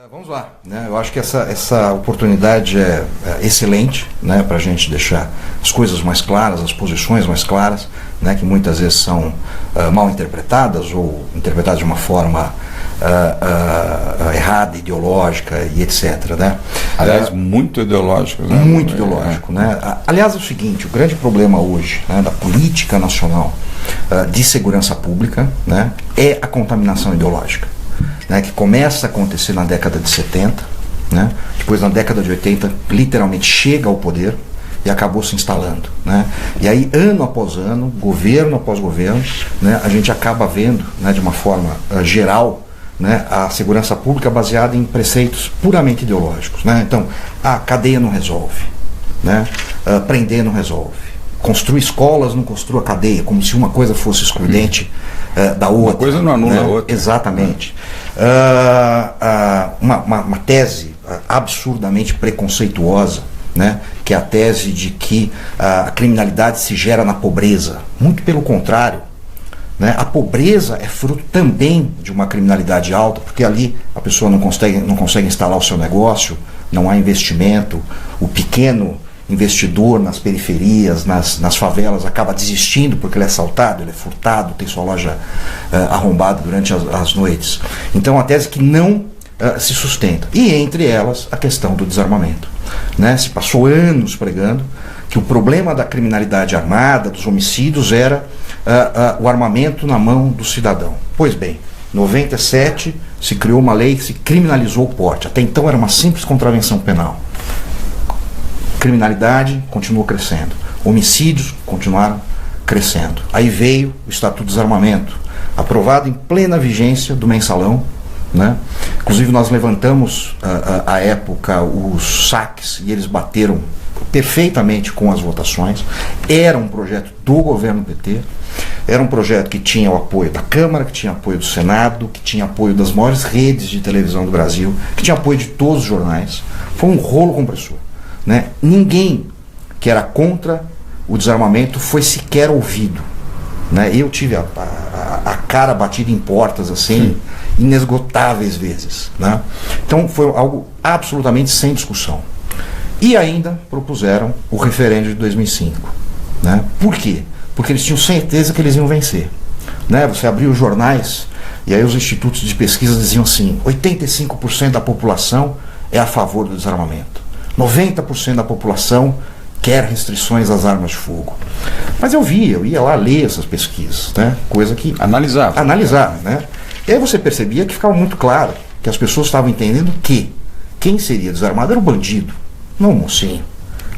Vamos lá, né? Eu acho que essa oportunidade é excelente, né, para a gente deixar as coisas mais claras, as posições mais claras, né, que muitas vezes são mal interpretadas ou interpretadas de uma forma errada, ideológica e etc. Né? Aliás, muito ideológico. Né? Muito ideológico. Né? Aliás, é o seguinte, o grande problema hoje, né, da política nacional de segurança pública, né, é a contaminação ideológica. Né, que começa a acontecer na década de 70, né, depois na década de 80 literalmente chega ao poder e acabou se instalando. Né, e aí ano após ano, governo após governo, né, a gente acaba vendo, né, de uma forma geral, né, a segurança pública baseada em preceitos puramente ideológicos. Né, então, a cadeia não resolve, né, prender não resolve. Construir escolas, não construa cadeia, como se uma coisa fosse excludente da outra. Uma coisa não anula a outra. Exatamente. Uma tese absurdamente preconceituosa, né, que é a tese de que a criminalidade se gera na pobreza. Muito pelo contrário. Né, a pobreza é fruto também de uma criminalidade alta, porque ali a pessoa não consegue instalar o seu negócio, não há investimento, o pequeno investidor nas periferias, nas favelas, acaba desistindo porque ele é assaltado, ele é furtado, tem sua loja arrombada durante as noites. Então a tese que não se sustenta. E entre elas a questão do desarmamento. Né? Se passou anos pregando que o problema da criminalidade armada, dos homicídios, era o armamento na mão do cidadão. Pois bem, em 97 se criou uma lei que se criminalizou o porte. Até então era uma simples contravenção penal. Criminalidade continuou crescendo, homicídios continuaram crescendo. Aí veio o Estatuto de Desarmamento, aprovado em plena vigência do mensalão. Né? Inclusive nós levantamos à época os saques e eles bateram perfeitamente com as votações. Era um projeto do governo PT, era um projeto que tinha o apoio da Câmara, que tinha apoio do Senado, que tinha apoio das maiores redes de televisão do Brasil, que tinha apoio de todos os jornais. Foi um rolo compressor. Né? Ninguém que era contra o desarmamento foi sequer ouvido. Né? Eu tive a cara batida em portas assim, inesgotáveis vezes. Né? Então foi algo absolutamente sem discussão. E ainda propuseram o referendo de 2005. Né? Por quê? Porque eles tinham certeza que eles iam vencer. Né? Você abriu os jornais e aí os institutos de pesquisa diziam assim: 85% da população é a favor do desarmamento. 90% da população quer restrições às armas de fogo. Mas eu ia lá ler essas pesquisas, né? Coisa que... Analisar, né? E aí você percebia que ficava muito claro que as pessoas estavam entendendo que quem seria desarmado era o bandido, não o mocinho,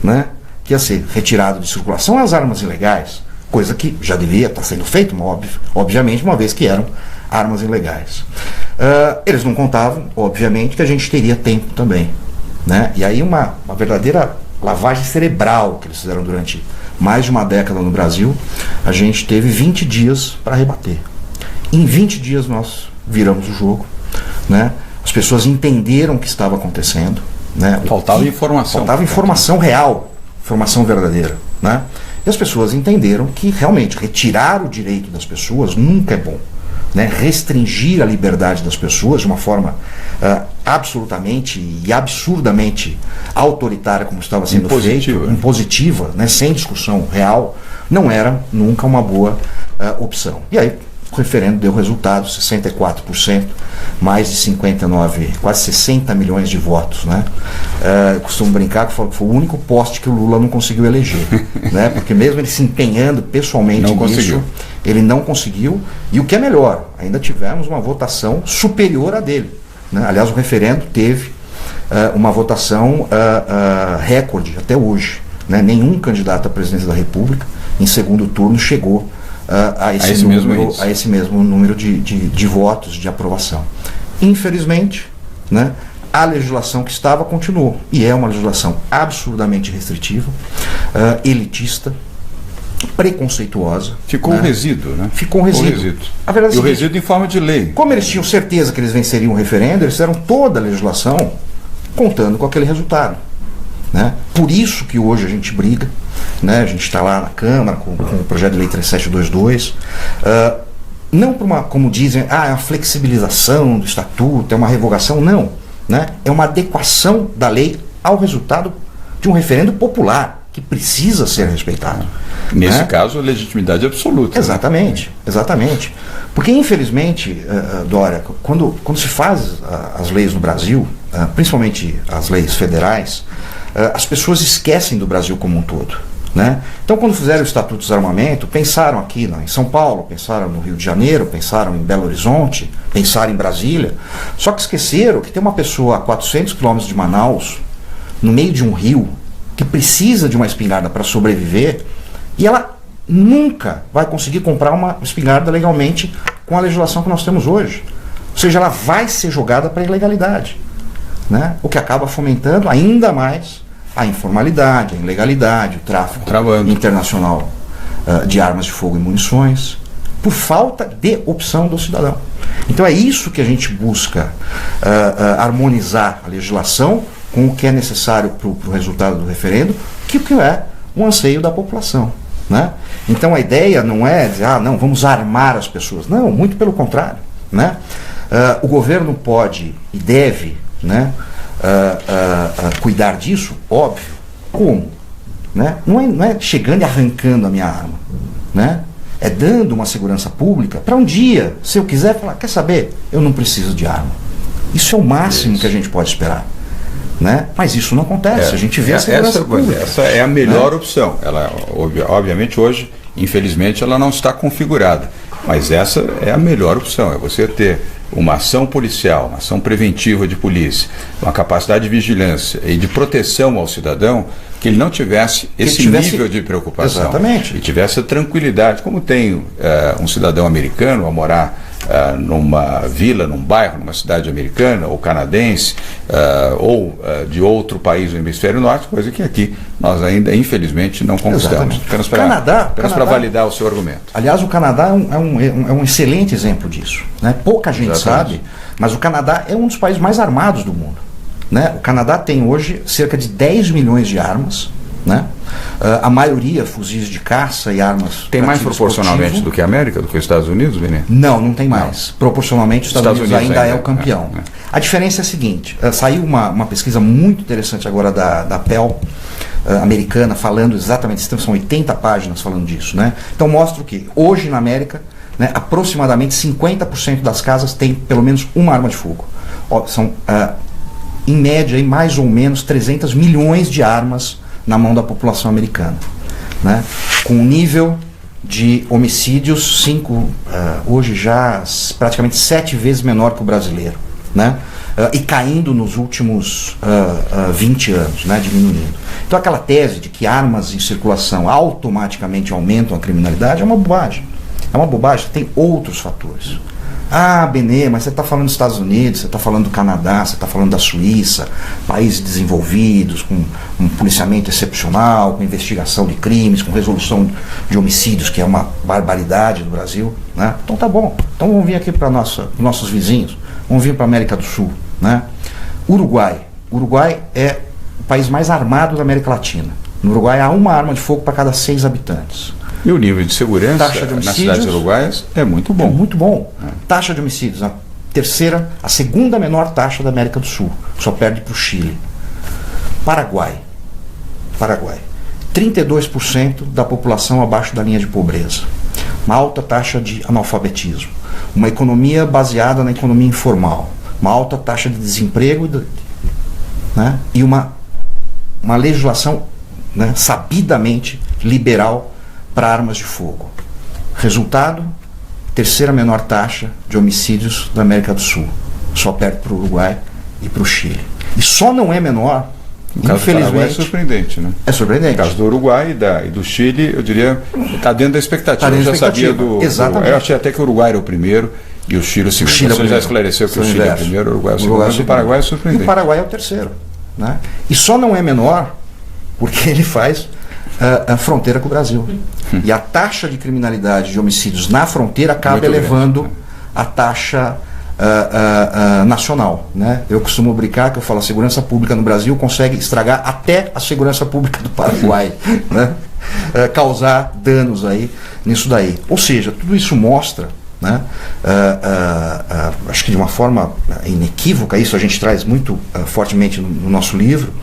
né? Que ia ser retirado de circulação as armas ilegais, coisa que já devia estar sendo feito, obviamente, uma vez que eram armas ilegais. Eles não contavam, obviamente, que a gente teria tempo também. Né? E aí uma verdadeira lavagem cerebral que eles fizeram durante mais de uma década no Brasil. A gente teve 20 dias para rebater. Em 20 dias nós viramos o jogo. Né? As pessoas entenderam o que estava acontecendo. Né? Faltava informação. Faltava informação real, informação verdadeira. Né? E as pessoas entenderam que realmente retirar o direito das pessoas nunca é bom. Né, restringir a liberdade das pessoas de uma forma absolutamente e absurdamente autoritária, como estava sendo feito, impositiva, né, sem discussão real, não era nunca uma boa opção. E aí o referendo deu resultado, 64%, mais de 59, quase 60 milhões de votos. Né? Eu costumo brincar que foi o único poste que o Lula não conseguiu eleger. Né? Porque mesmo ele se empenhando pessoalmente nisso, ele não conseguiu. E o que é melhor, ainda tivemos uma votação superior à dele. Né? Aliás, o referendo teve uma votação recorde até hoje. Né? Nenhum candidato à presidência da República, em segundo turno, chegou a esse mesmo número de votos de aprovação. Infelizmente, né, a legislação que estava continuou. E é uma legislação absurdamente restritiva, elitista, preconceituosa. Ficou um resíduo, né? Ficou um resíduo. A verdade é o resíduo em forma de lei. Como eles tinham certeza que eles venceriam o referendo, eles fizeram toda a legislação contando com aquele resultado. Né? Por isso que hoje a gente briga, né? A gente está lá na Câmara com o projeto de lei 3722, não por uma, como dizem, é uma flexibilização do estatuto, é uma revogação, não. né? É uma adequação da lei ao resultado de um referendo popular que precisa ser respeitado. Nesse né? caso, a legitimidade absoluta. Exatamente, exatamente. Porque, infelizmente, Dória, quando se faz as leis no Brasil, principalmente as leis federais, as pessoas esquecem do Brasil como um todo. Né? Então, quando fizeram o Estatuto do Desarmamento, pensaram aqui em São Paulo, pensaram no Rio de Janeiro, pensaram em Belo Horizonte, pensaram em Brasília, só que esqueceram que tem uma pessoa a 400 quilômetros de Manaus, no meio de um rio, que precisa de uma espingarda para sobreviver, e ela nunca vai conseguir comprar uma espingarda legalmente com a legislação que nós temos hoje. Ou seja, ela vai ser jogada para a ilegalidade, né? O que acaba fomentando ainda mais a informalidade, a ilegalidade, o tráfico internacional de armas de fogo e munições, por falta de opção do cidadão. Então é isso que a gente busca harmonizar a legislação com o que é necessário para o resultado do referendo, que é o anseio da população. Né? Então a ideia não é dizer, não, vamos armar as pessoas. Não, muito pelo contrário. Né? O governo pode e deve, né, cuidar disso, óbvio. Como? Né? Não é chegando e arrancando a minha arma. Né? É dando uma segurança pública para um dia, se eu quiser falar, quer saber, eu não preciso de arma. Isso é o máximo que a gente pode esperar. Né? Mas isso não acontece, a gente vê a segurança pública. Essa é a melhor opção. Ela, obviamente, hoje, infelizmente, ela não está configurada. Mas essa é a melhor opção, é você ter uma ação policial, uma ação preventiva de polícia, uma capacidade de vigilância e de proteção ao cidadão, que ele não tivesse esse nível de preocupação. Exatamente. E tivesse a tranquilidade, como tem um cidadão americano a morar numa vila, num bairro, numa cidade americana ou canadense, ou de outro país do hemisfério norte, coisa que aqui nós ainda, infelizmente, não conquistamos. Apenas para validar o seu argumento. Aliás, o Canadá é um excelente exemplo disso. Né? Pouca gente sabe, mas o Canadá é um dos países mais armados do mundo. Né? O Canadá tem hoje cerca de 10 milhões de armas. Né? A maioria fuzis de caça e armas. Tem mais proporcionalmente do que a América, do que os Estados Unidos, Benê? Não tem mais. Não. Proporcionalmente, os Estados Unidos ainda é o campeão. A diferença é a seguinte: saiu uma pesquisa muito interessante agora da PEL americana, falando exatamente, são 80 páginas falando disso. Né? Então mostra o que? Hoje na América, né, aproximadamente 50% das casas tem pelo menos uma arma de fogo. São, em média, mais ou menos 300 milhões de armas na mão da população americana, né? Com um nível de homicídios hoje já praticamente 7 vezes menor que o brasileiro, né? E caindo nos últimos 20 anos, né? Diminuindo. Então aquela tese de que armas em circulação automaticamente aumentam a criminalidade é uma bobagem. É uma bobagem, tem outros fatores. Benê, mas você está falando dos Estados Unidos, você está falando do Canadá, você está falando da Suíça, países desenvolvidos, com um policiamento excepcional, com investigação de crimes, com resolução de homicídios, que é uma barbaridade no Brasil. Né? Então tá bom, então vamos vir aqui para nossos vizinhos, vamos vir para a América do Sul. Né? Uruguai é o país mais armado da América Latina. No Uruguai há uma arma de fogo para cada 6 habitantes. E o nível de segurança nas cidades uruguaias é muito bom. É muito bom. Taxa de homicídios, a segunda menor taxa da América do Sul. Só perde para o Chile. Paraguai. 32% da população abaixo da linha de pobreza. Uma alta taxa de analfabetismo. Uma economia baseada na economia informal. Uma alta taxa de desemprego né? E uma legislação, né, sabidamente liberal para armas de fogo. Resultado, terceira menor taxa de homicídios da América do Sul. Só perde para o Uruguai e para o Chile. E só não é menor, infelizmente. É surpreendente, né? É surpreendente. No caso do Uruguai e do Chile, eu diria, está dentro da expectativa. Eu já sabia Exatamente. Eu achei até que o Uruguai era o primeiro e o Chile o segundo. Você já esclareceu que o Chile é o primeiro, o Uruguai é o segundo, mas o Paraguai é surpreendente. E o Paraguai é o terceiro. Né? E só não é menor porque ele faz a fronteira com o Brasil. E a taxa de criminalidade de homicídios na fronteira acaba muito elevando grande, né? A taxa nacional. Né? Eu costumo brincar que eu falo, a segurança pública no Brasil consegue estragar até a segurança pública do Paraguai. Né? Causar danos aí nisso daí. Ou seja, tudo isso mostra, né? Acho que de uma forma inequívoca, isso a gente traz muito fortemente no nosso livro,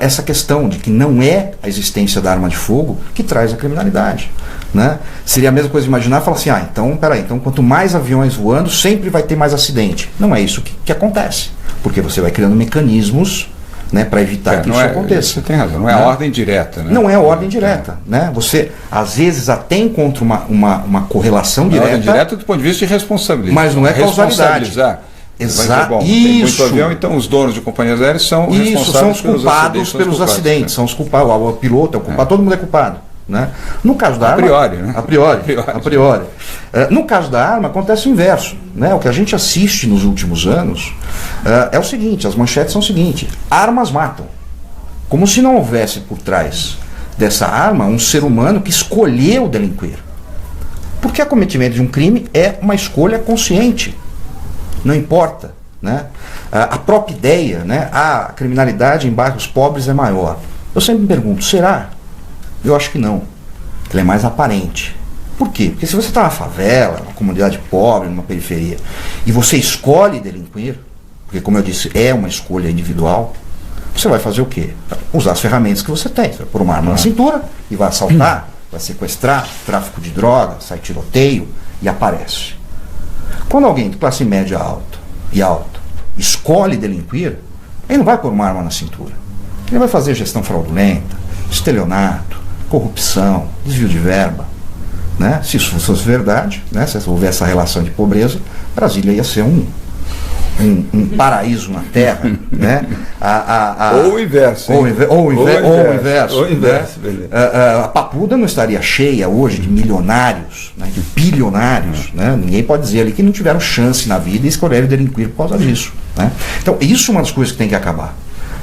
essa questão de que não é a existência da arma de fogo que traz a criminalidade, né? Seria a mesma coisa de imaginar e falar assim, então quanto mais aviões voando, sempre vai ter mais acidente. Não é isso que acontece, porque você vai criando mecanismos, né, para evitar que isso aconteça. Você tem razão, não é a ordem direta. Né? Não é a ordem direta. Né? Você, às vezes, até encontra uma correlação direta. Ordem direta do ponto de vista de responsabilidade. Mas não é causalidade. Exato. Tem muito avião, então os donos de companhias aéreas são responsáveis são os culpados pelos acidentes. São os culpados. O piloto é o culpado, todo mundo é culpado. Né? No caso da arma, a priori. No caso da arma acontece o inverso, né? O que a gente assiste nos últimos anos é o seguinte, as manchetes são o seguinte: armas matam, como se não houvesse por trás dessa arma um ser humano que escolheu delinquir, porque o cometimento de um crime é uma escolha consciente, não importa, né? A própria ideia, né? A criminalidade em bairros pobres é maior. Eu sempre me pergunto, será? Eu acho que não. Ela é mais aparente. Por quê? Porque se você está na favela, numa comunidade pobre, numa periferia, e você escolhe delinquir, porque, como eu disse, é uma escolha individual, você vai fazer o quê? Usar as ferramentas que você tem. Você vai pôr uma arma na cintura e vai assaltar, vai sequestrar, tráfico de droga, sai tiroteio e aparece. Quando alguém de classe média alta escolhe delinquir, ele não vai pôr uma arma na cintura. Ele vai fazer gestão fraudulenta, estelionato, corrupção, desvio de verba, né? Se isso fosse verdade, né? Se houver essa relação de pobreza, Brasília ia ser um paraíso na Terra, né? Ou o inverso. Ou o inverso. Né? A Papuda não estaria cheia hoje de milionários, né? De bilionários, né? Ninguém pode dizer ali que não tiveram chance na vida e escolheram delinquir por causa disso, né? Então, isso é uma das coisas que tem que acabar,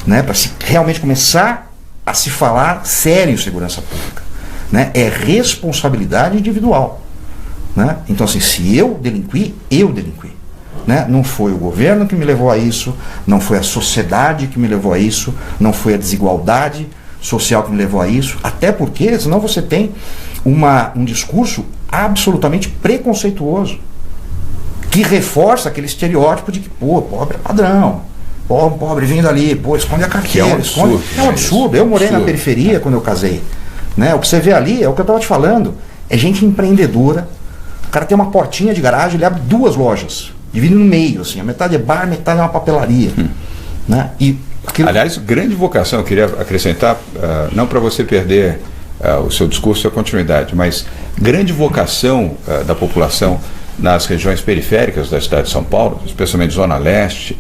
né? Para se realmente começar a se falar sério em segurança pública, né? É responsabilidade individual, né? Então, assim, se eu delinqui, né? Não foi o governo que me levou a isso, não foi a sociedade que me levou a isso, não foi a desigualdade social que me levou a isso, até porque senão você tem um discurso absolutamente preconceituoso que reforça aquele estereótipo de que, pobre é padrão, pobre vindo ali, esconde a carteira, é um absurdo. Eu morei na periferia quando eu casei, né? O que você vê ali é o que eu estava te falando, é gente empreendedora. O cara tem uma portinha de garagem, ele abre 2 lojas, divide no meio, assim, a metade é bar, a metade é uma papelaria, né? Aliás, grande vocação, eu queria acrescentar, não para você perder o seu discurso e a continuidade, mas grande vocação da população nas regiões periféricas da cidade de São Paulo, especialmente Zona Leste,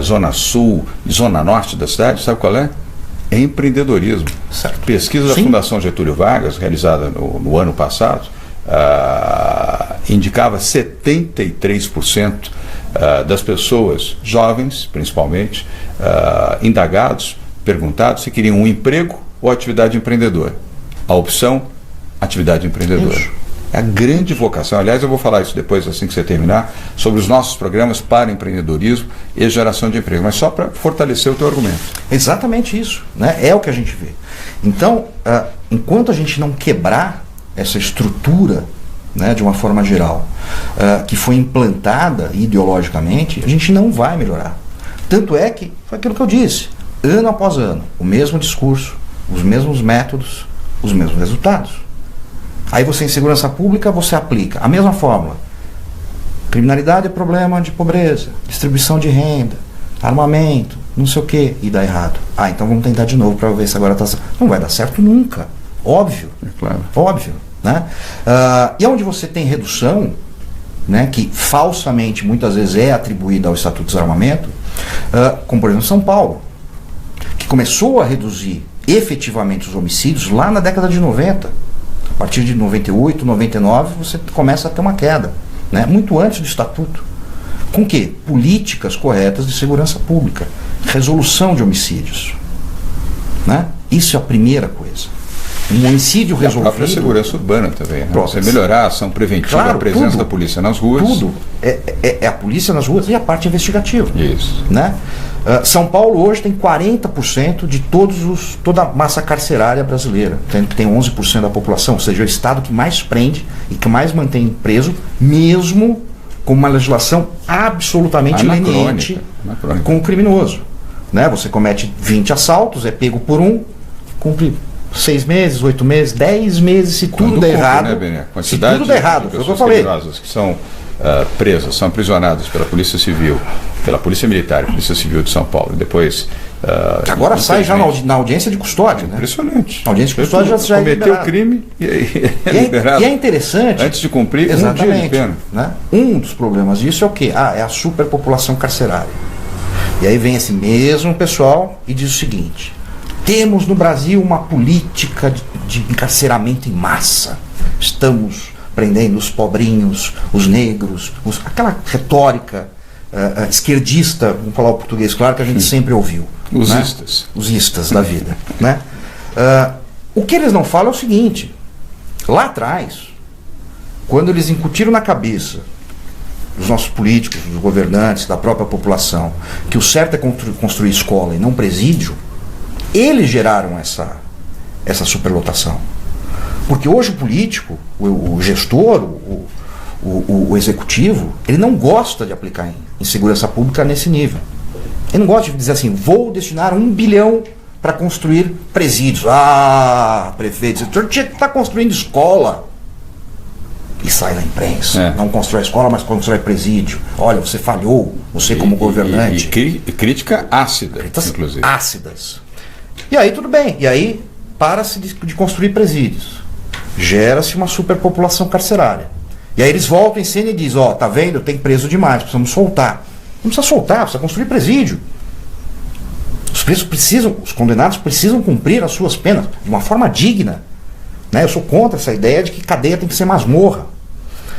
Zona Sul e Zona Norte da cidade, sabe qual é? É empreendedorismo. Certo. Pesquisa da Fundação Getúlio Vargas, realizada no ano passado, indicava 73% das pessoas, jovens principalmente, indagados, perguntados se queriam um emprego ou atividade empreendedora. A opção, atividade empreendedora. Isso. É a grande vocação. Aliás, eu vou falar isso depois, assim que você terminar, sobre os nossos programas para empreendedorismo e geração de emprego, mas só para fortalecer o teu argumento. Exatamente isso, né? É o que a gente vê. Então, enquanto a gente não quebrar essa estrutura, né, de uma forma geral, que foi implantada ideologicamente, a gente não vai melhorar. Tanto é que foi aquilo que eu disse, ano após ano, o mesmo discurso, os mesmos métodos, os mesmos resultados. Aí você, em segurança pública, você aplica a mesma fórmula. Criminalidade é problema de pobreza, distribuição de renda, armamento, não sei o quê, e dá errado. Então vamos tentar de novo para ver se agora está certo. Não vai dar certo nunca, óbvio, claro. Óbvio, né? E onde você tem redução, né, que falsamente muitas vezes é atribuída ao Estatuto de Desarmamento, como por exemplo São Paulo, que começou a reduzir efetivamente os homicídios lá na década de 90. A partir de 98, 99, você começa a ter uma queda, né? Muito antes do Estatuto. Com quê? Políticas corretas de segurança pública, resolução de homicídios, né? Isso é a primeira coisa. Um homicídio A resolvido. própria segurança urbana também, né? Pronto. Você melhorar a ação preventiva, Claro, a presença tudo. da polícia nas ruas. Tudo. É a polícia nas ruas e a parte investigativa. Isso. Né? São Paulo hoje tem 40% de toda a massa carcerária brasileira, que tem 11% da população, ou seja, é o estado que mais prende e que mais mantém preso, mesmo com uma legislação absolutamente leniente com o criminoso. Né? Você comete 20 assaltos, é pego por um, cumpre 6 meses, 8 meses, 10 meses, se tudo der errado. Né, Bené? Se tudo der errado, foi o que eu falei. Que são presas, são aprisionadas pela Polícia Civil, pela Polícia Militar e Polícia Civil de São Paulo, e depois... Agora sai já na audiência de custódia, né? Impressionante. A audiência de custódia já é cometeu o crime e é liberado. E é interessante... Antes de cumprir, exatamente, um dia de pena. Né? Um dos problemas disso é o quê? É a superpopulação carcerária. E aí vem esse mesmo pessoal e diz o seguinte: temos no Brasil uma política de encarceramento em massa. Estamos prendendo os pobrinhos, os negros, aquela retórica esquerdista, vamos falar o português claro, que a gente sempre ouviu. Os né? istas. Os istas da vida. Né? O que eles não falam é o seguinte: lá atrás, quando eles incutiram na cabeça dos nossos políticos, dos governantes, da própria população, que o certo é construir escola e não presídio, eles geraram essa superlotação. Porque hoje o político, o gestor, o executivo, ele não gosta de aplicar em segurança pública nesse nível. Ele não gosta de dizer assim: vou destinar 1 bilhão para construir presídios. Prefeito, o senhor tinha que estar construindo escola. E sai na imprensa. Não constrói escola, mas constrói presídio. Olha, você falhou, você como governante. E crítica ácida, inclusive. Ácidas. E aí tudo bem. E aí para-se de construir presídios. Gera-se uma superpopulação carcerária. E aí eles voltam em cena e dizem: tá vendo, tem preso demais, precisamos soltar. Não precisa soltar, precisa construir presídio. Os condenados precisam cumprir as suas penas de uma forma digna. Né? Eu sou contra essa ideia de que cadeia tem que ser masmorra.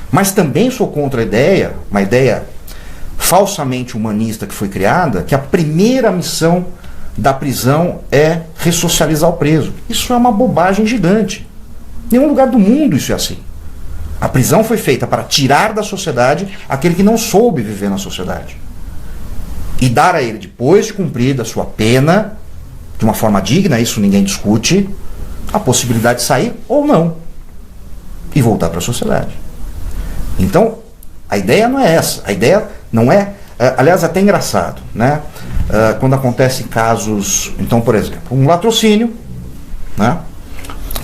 Mas também sou contra uma ideia falsamente humanista que foi criada, que a primeira missão da prisão é ressocializar o preso. Isso é uma bobagem gigante. Em nenhum lugar do mundo isso é assim. A prisão foi feita para tirar da sociedade aquele que não soube viver na sociedade. E dar a ele, depois de cumprida a sua pena, de uma forma digna, isso ninguém discute, a possibilidade de sair ou não. E voltar para a sociedade. Então, a ideia não é essa. A ideia não é... aliás, é até engraçado, né? Quando acontecem casos... Então, por exemplo, um latrocínio, né?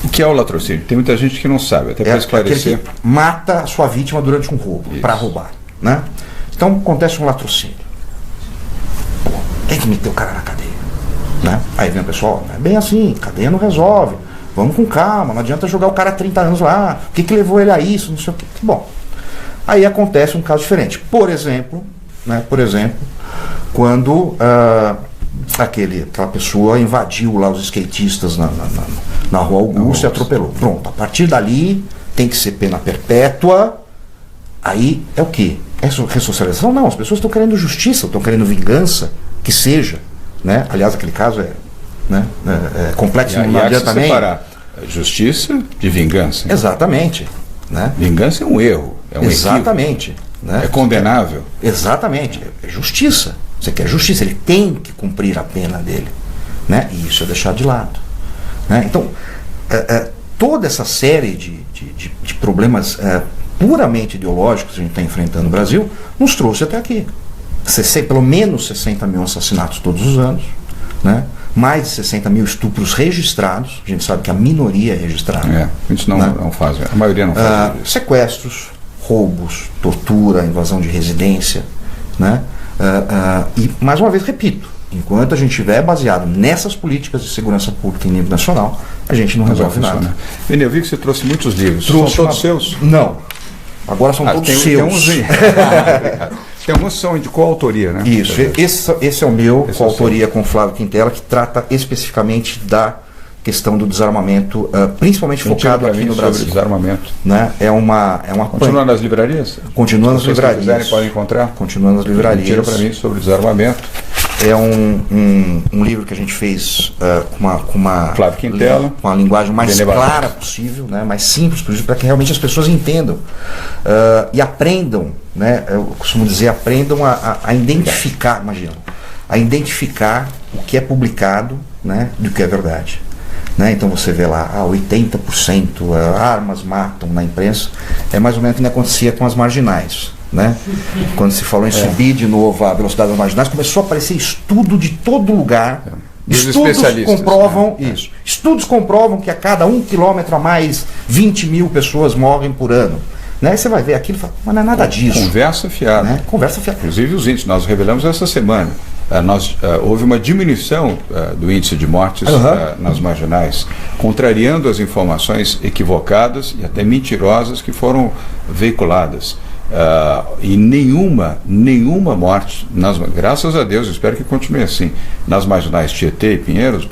O que é o latrocínio? Tem muita gente que não sabe, até para esclarecer. Que mata a sua vítima durante um roubo, para roubar, né? Então, acontece um latrocínio. Pô, tem que meter o cara na cadeia, né? Aí vem o pessoal: não é bem assim, cadeia não resolve, vamos com calma, não adianta jogar o cara 30 anos lá, o que levou ele a isso, não sei o que. Bom, aí acontece um caso diferente. Por exemplo, quando aquela pessoa invadiu lá os skatistas na Rua Augusta e atropelou. Pronto, a partir dali tem que ser pena perpétua. Aí é o quê? É ressocialização? Não, as pessoas estão querendo justiça, estão querendo vingança, que seja, né? Aliás, aquele caso é complexo, não adianta nem separar justiça de vingança. Exatamente, né? Vingança é um erro, é um exatamente, né? É condenável. Exatamente, é justiça. Você quer justiça, ele tem que cumprir a pena dele, né? E isso é deixado de lado, né? Então, toda essa série de problemas puramente ideológicos que a gente está enfrentando no Brasil nos trouxe até aqui. Pelo menos 60 mil assassinatos todos os anos, né? Mais de 60 mil estupros registrados. A gente sabe que a minoria é registrada. Isso não faz, a maioria não faz. Sequestros, roubos, tortura, invasão de residência, né? E, mais uma vez, repito, enquanto a gente estiver baseado nessas políticas de segurança pública em nível nacional, a gente não resolve nada. Vini, eu vi que você trouxe muitos livros. São todos seus? Não. Agora são todos seus. Tem alguns que são de coautoria, né? Isso. Esse é o meu, coautoria com Flávio Quintela, que trata especificamente da questão do desarmamento, principalmente focado aqui no Brasil. Sobre desarmamento. Né? É uma Continua nas livrarias? Continua nas livrarias. Se quiserem, podem encontrar. Continua nas livrarias. Tira para mim sobre desarmamento. é um livro que a gente fez com uma Flávio Quintela, com a linguagem mais clara possível, né, mais simples possível, para que realmente as pessoas entendam e aprendam, né, eu costumo dizer, aprendam a identificar, imagina, a identificar o que é publicado, né, do que é verdade. Né? Então você vê lá, 80% armas matam na imprensa, é mais ou menos o que acontecia com as marginais. Né? Quando se falou em subir de novo a velocidade das marginais, começou a aparecer estudo de todo lugar. Estudos comprovam isso. Estudos comprovam que a cada 1 quilômetro a mais 20 mil pessoas morrem por ano. Né? Aí você vai ver aquilo e fala, mas não é nada disso. Conversa fiada. Né? Conversa fiada. Inclusive os índices, nós revelamos essa semana. Houve uma diminuição do índice de mortes nas marginais, contrariando as informações equivocadas e até mentirosas que foram veiculadas. E nenhuma morte, graças a Deus, espero que continue assim, nas marginais Tietê e Pinheiros,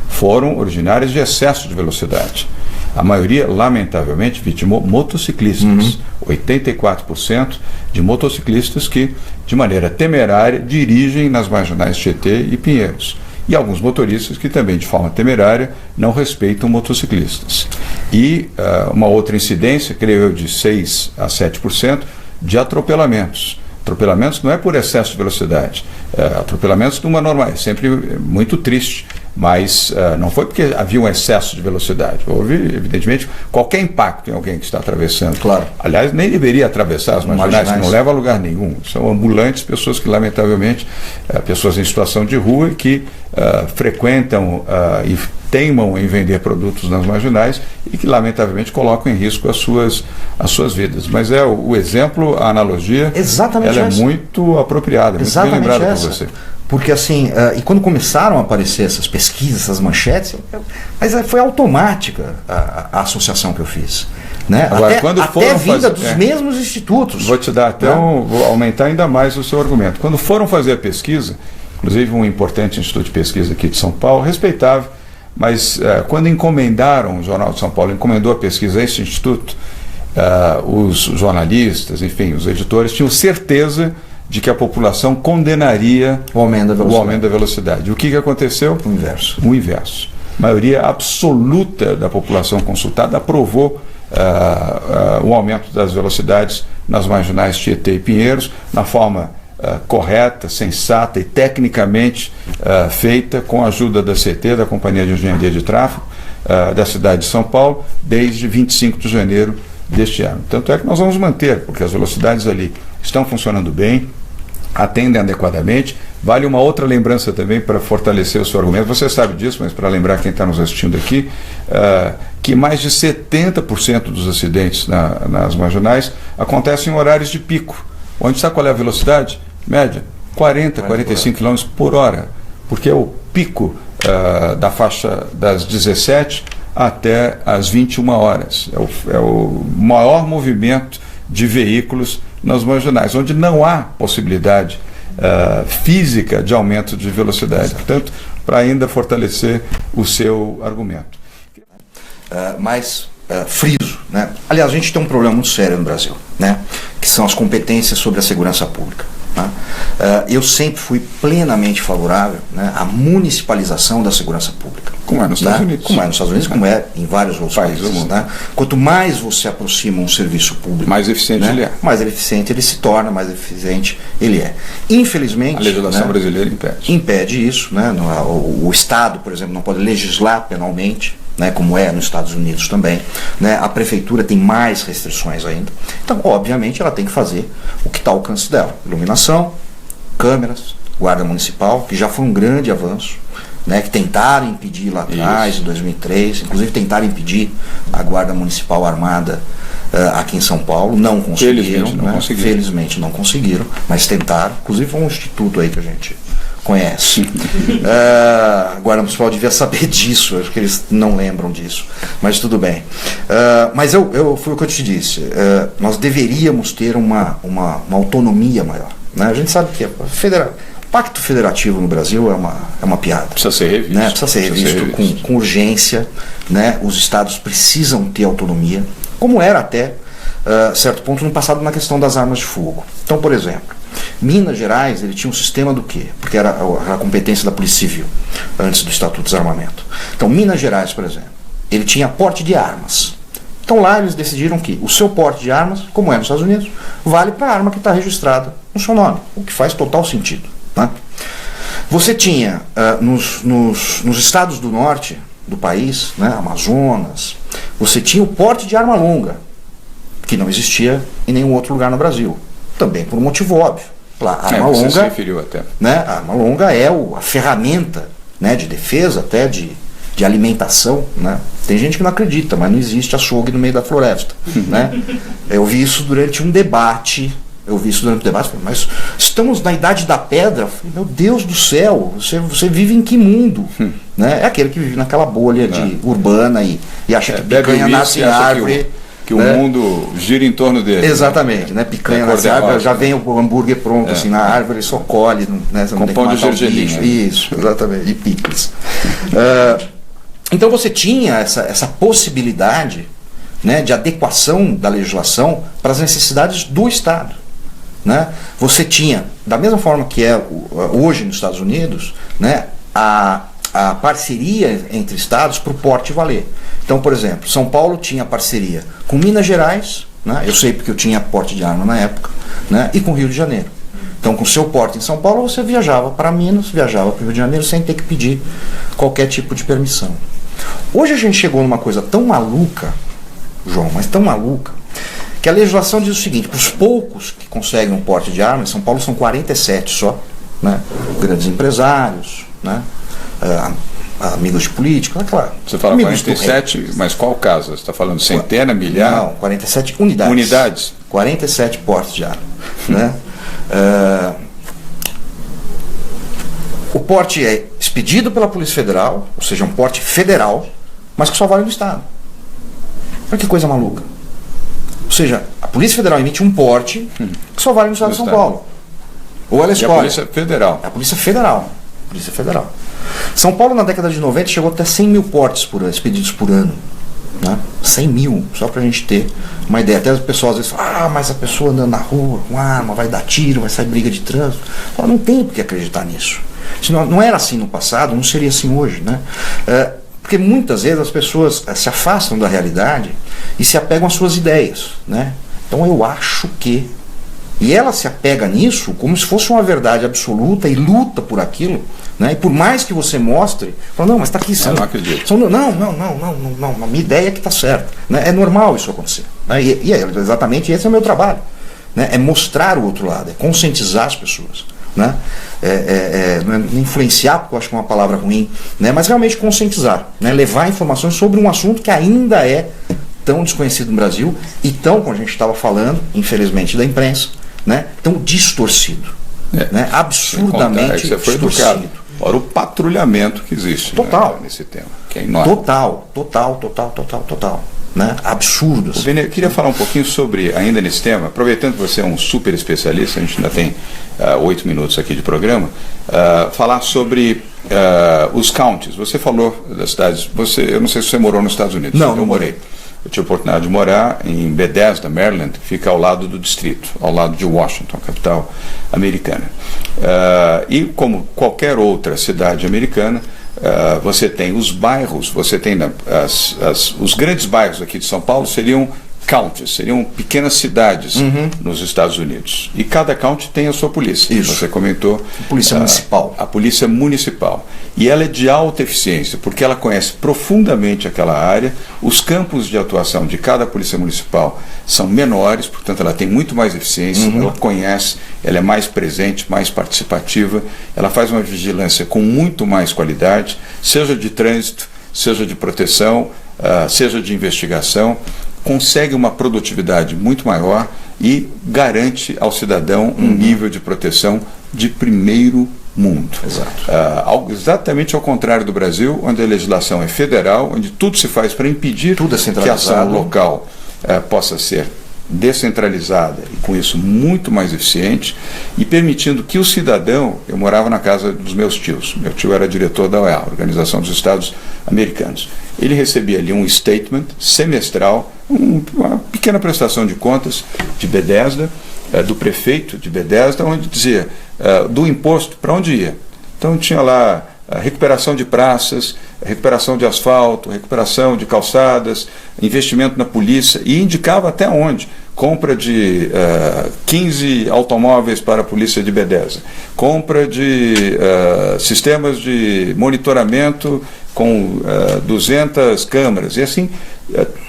foram originárias de excesso de velocidade. A maioria, lamentavelmente, vitimou motociclistas. 84% de motociclistas que, de maneira temerária, dirigem nas marginais Tietê e Pinheiros. E alguns motoristas que também, de forma temerária, não respeitam motociclistas. E uma outra incidência, creio eu, de 6% a 7% de atropelamentos. Atropelamentos não é por excesso de velocidade, atropelamentos numa normal, é sempre muito triste, mas não foi porque havia um excesso de velocidade. Houve, evidentemente, qualquer impacto em alguém que está atravessando. Claro. Aliás, nem deveria atravessar as marginais, que não leva a lugar nenhum. São ambulantes, pessoas que, lamentavelmente, pessoas em situação de rua que frequentam e teimam em vender produtos nas marginais e que, lamentavelmente, colocam em risco as suas vidas. Mas o exemplo, a analogia, exatamente ela é muito apropriada, muito bem lembrada por você. Porque assim, e quando começaram a aparecer essas pesquisas, essas manchetes, mas foi automática a associação que eu fiz. Né? Agora, quando até vinda dos mesmos institutos. Vou te dar vou aumentar ainda mais o seu argumento. Quando foram fazer a pesquisa, inclusive um importante instituto de pesquisa aqui de São Paulo, respeitável, mas quando encomendaram, o Jornal de São Paulo encomendou a pesquisa a esse instituto, os jornalistas, enfim, os editores tinham certeza de que a população condenaria o aumento da velocidade. O que aconteceu? O inverso. O inverso. A maioria absoluta da população consultada aprovou o aumento das velocidades nas marginais Tietê e Pinheiros, na forma correta, sensata e tecnicamente feita, com a ajuda da CT, da Companhia de Engenharia de Tráfego, da cidade de São Paulo, desde 25 de janeiro deste ano. Tanto é que nós vamos manter, porque as velocidades ali estão funcionando bem, atendem adequadamente. Vale uma outra lembrança também para fortalecer o seu argumento, você sabe disso, mas para lembrar quem está nos assistindo aqui, que mais de 70% dos acidentes nas marginais acontecem em horários de pico. Onde está qual é a velocidade? Média, 40, 45 km por hora, porque é o pico da faixa das 17 até as 21 horas. É o maior movimento de veículos nas marginais, onde não há possibilidade física de aumento de velocidade. Portanto, para ainda fortalecer o seu argumento. Mas friso, né? Aliás, a gente tem um problema muito sério no Brasil, né? Que são as competências sobre a segurança pública. Né? Eu sempre fui plenamente favorável, né, à municipalização da segurança pública. Como é nos Estados Unidos. Como é nos Estados Unidos, como é em vários outros países. Né? Quanto mais você aproxima um serviço público, mais eficiente, né, ele é. Mais eficiente ele se torna, mais eficiente ele é. Infelizmente, a legislação brasileira impede isso. Né? O Estado, por exemplo, não pode legislar penalmente, né, como é nos Estados Unidos também, né, a prefeitura tem mais restrições ainda. Então, obviamente, ela tem que fazer o que está ao alcance dela. Iluminação, câmeras, guarda municipal, que já foi um grande avanço, né, que tentaram impedir lá atrás, em 2003, inclusive tentaram impedir a guarda municipal armada aqui em São Paulo, não conseguiram. Felizmente não conseguiram, mas tentaram. Inclusive foi um instituto aí que a gente conhece. A Guarda Municipal devia saber disso, acho que eles não lembram disso, mas tudo bem. Mas foi o que eu te disse, nós deveríamos ter uma autonomia maior. Né? A gente sabe que o Pacto Federativo no Brasil é uma piada. Precisa ser revisto. Né? Precisa ser revisto com urgência. Né? Os estados precisam ter autonomia, como era até certo ponto no passado na questão das armas de fogo. Então, por exemplo, Minas Gerais, ele tinha um sistema do quê? Porque era a competência da Polícia Civil, antes do Estatuto de Desarmamento. Então, Minas Gerais, por exemplo, ele tinha porte de armas. Então lá eles decidiram que o seu porte de armas, como é nos Estados Unidos, vale para a arma que está registrada no seu nome, o que faz total sentido. Né? Você tinha, nos estados do norte do país, né, Amazonas, você tinha o porte de arma longa, que não existia em nenhum outro lugar no Brasil. Também por um motivo óbvio. A arma longa, se referiu até. Né, a arma longa é a ferramenta, né, de defesa, até de alimentação, né? Tem gente que não acredita, mas não existe açougue no meio da floresta, né? Eu vi isso durante um debate, mas estamos na idade da pedra. Eu falei, meu Deus do céu, você vive em que mundo? Né? É aquele que vive naquela bolha urbana e acha que picanha nasce em árvore. Que o mundo gira em torno dele. Exatamente, né? Picanha nasce em árvore, já vem o hambúrguer pronto assim na árvore, só colhe, né? Você não com pão de gergelim. Isso, exatamente, e picles. Então você tinha essa possibilidade, né, de adequação da legislação para as necessidades do Estado. Né? Você tinha, da mesma forma que é hoje nos Estados Unidos, né, a parceria entre estados para o porte valer. Então, por exemplo, São Paulo tinha parceria com Minas Gerais, né, eu sei porque eu tinha porte de arma na época, né, e com Rio de Janeiro. Então, com o seu porte em São Paulo, você viajava para Minas, viajava para o Rio de Janeiro sem ter que pedir qualquer tipo de permissão. Hoje a gente chegou numa coisa tão maluca, João, mas tão maluca, que a legislação diz o seguinte: para os poucos que conseguem um porte de arma, em São Paulo são 47 só, né? Grandes empresários, né? Amigos de política, claro. Você fala 47, mas qual caso? Você está falando centena, milhar? Não, 47 unidades. Unidades? 47 portes de arma. Né? O porte é expedido pela Polícia Federal, ou seja, um porte federal, mas que só vale no Estado. Olha que coisa maluca. Ou seja, a Polícia Federal emite um porte que só vale no Estado de São Paulo. Ou ela escolhe. E a Polícia Federal. É a Polícia Federal. Polícia Federal. São Paulo, na década de 90, chegou até 100 mil portes expedidos por ano. Né? 100 mil, só pra gente ter uma ideia. Até as pessoas às vezes falam, mas a pessoa andando na rua com arma, vai dar tiro, vai sair briga de trânsito. Fala, não tem por que acreditar nisso. Se não era assim no passado, não seria assim hoje. Né? Porque muitas vezes as pessoas se afastam da realidade e se apegam às suas ideias. Né? Então eu acho que... E ela se apega nisso como se fosse uma verdade absoluta e luta por aquilo. Né? E por mais que você mostre, fala, não, mas está aqui. Eu não acredito. Não, minha ideia é que está certa. Né? É normal isso acontecer. Né? E exatamente esse é o meu trabalho. Né? É mostrar o outro lado, é conscientizar as pessoas. Né? Não é influenciar, porque eu acho que é uma palavra ruim, né? Mas realmente conscientizar, né? Levar informações sobre um assunto que ainda é tão desconhecido no Brasil e tão, como a gente estava falando, infelizmente, da imprensa, né? Tão distorcido. Né? Absurdamente você foi distorcido. Educado. Ora, o patrulhamento que existe, total, né, nesse tema, que é enorme. Total. Né? Absurdo. Assim. Eu queria falar um pouquinho sobre, ainda nesse tema, aproveitando que você é um super especialista, a gente ainda tem 8 minutos aqui de programa, falar sobre os counties. Você falou das cidades, eu não sei se você morou nos Estados Unidos. Não morei. Eu tive a oportunidade de morar em Bethesda, Maryland, que fica ao lado do distrito, ao lado de Washington, capital americana. E como qualquer outra cidade americana, você tem os bairros, você tem os grandes bairros aqui de São Paulo seriam counties, seriam pequenas cidades nos Estados Unidos. E cada county tem a sua polícia. Isso. Você comentou. Polícia municipal. A polícia municipal. E ela é de alta eficiência, porque ela conhece profundamente aquela área. Os campos de atuação de cada polícia municipal são menores, portanto ela tem muito mais eficiência, ela conhece, ela é mais presente, mais participativa, ela faz uma vigilância com muito mais qualidade, seja de trânsito, seja de proteção, seja de investigação, consegue uma produtividade muito maior e garante ao cidadão um nível de proteção de primeiro mundo. Exato. Exatamente ao contrário do Brasil, onde a legislação é federal, onde tudo se faz para impedir que a ação local possa ser descentralizada e com isso muito mais eficiente e permitindo que o cidadão, eu morava na casa dos meus tios, meu tio era diretor da OEA, Organização dos Estados Americanos, ele recebia ali um statement semestral, uma pequena prestação de contas de Bethesda, do prefeito de Bethesda, onde dizia do imposto para onde ia. Então tinha lá a recuperação de praças, recuperação de asfalto, recuperação de calçadas, investimento na polícia, e indicava até onde. Compra de 15 automóveis para a polícia de Bethesda, compra de sistemas de monitoramento com 200 câmeras, e assim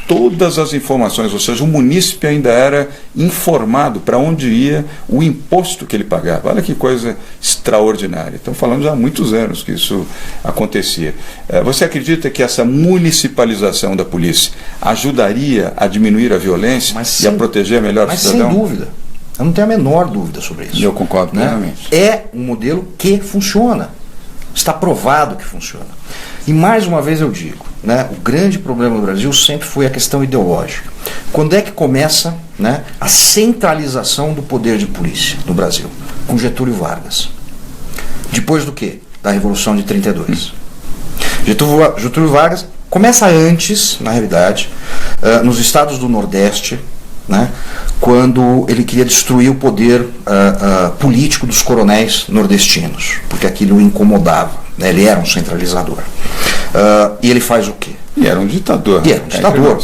todas as informações, ou seja, o munícipe ainda era informado para onde ia o imposto que ele pagava. Olha que coisa extraordinária. Então falamos há muitos anos que isso acontecia. Você acredita que essa municipalização da polícia ajudaria a diminuir a violência e a proteger melhor o cidadão? Sem dúvida. Eu não tenho a menor dúvida sobre isso. Eu concordo plenamente. É um modelo que funciona. Está provado que funciona. E mais uma vez eu digo, né, o grande problema no Brasil sempre foi a questão ideológica. Quando é que começa, né, a centralização do poder de polícia no Brasil? Com Getúlio Vargas. Depois do quê? Da Revolução de 32. Getúlio Vargas começa antes, na realidade, nos estados do Nordeste, né, quando ele queria destruir o poder político dos coronéis nordestinos, porque aquilo o incomodava, né, ele era um centralizador. E ele faz o quê? E era um ditador. E era um ditador.